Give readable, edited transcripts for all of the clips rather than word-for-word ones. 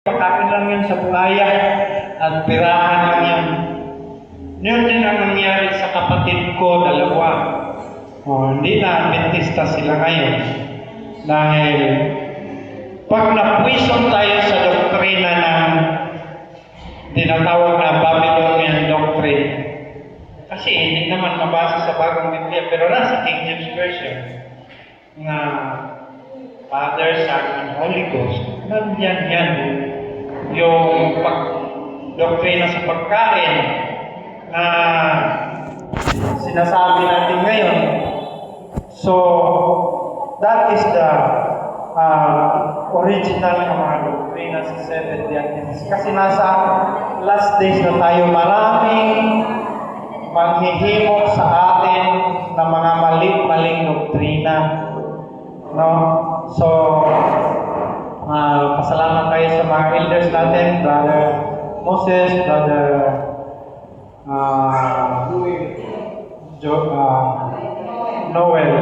Pagkain lang yan sa bulaya at pirahan lang yan. Yun din ang nangyari sa kapatid ko, dalawa. Hindi na Adventista sila ngayon. Dahil pag napwisong tayo sa doktrina ng tinatawag na Babylonian Doctrine, kasi hindi naman mabasa sa Bagong Biblia, pero nasa King James Version na Father, Son, and Holy Ghost, nandiyan yan. Yung doktrina sa pagkain na sinasabi natin ngayon. So, that is the original ng mga doktrina sa Seventh-day Adventist. Kasi nasa last days na tayo, maraming manghihimok sa atin ng mga maling doktrina. No? So, pasalamat tayo sa mga elders natin, Brother Moses, Brother Noel,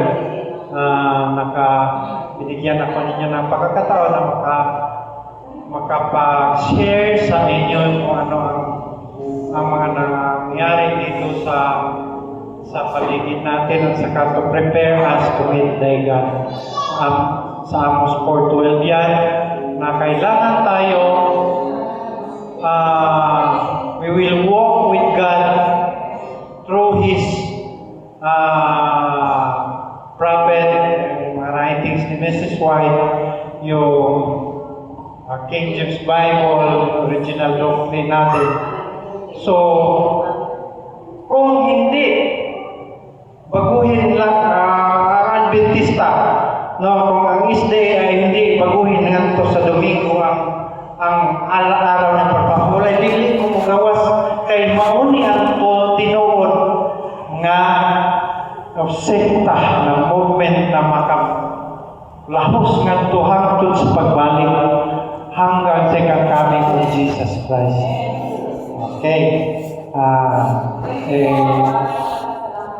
binigyan ako ninyo ng pagkakataon na makapag-share sa inyo kung ano ang mga nangyari dito sa paligid natin at saka to prepare us to meet thy God. Sa Amos 4:12 yan, na kailangan tayo, we will walk with God through His prophet, writings ni Mrs. White, yung King James Bible, original doctrine natin. So, kung hindi, baguhin lang ang Adventista, no, kung ang isday ay hindi baguhin nganto sa Domingo ang araw ng pagpapulay, dili ko gawas kay mauni ang tinuod nga sekta ng movement na makalahos ngadto hangtod sa pagbalik hanggang second coming of Jesus Christ. Okay.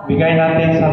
Bigay natin sa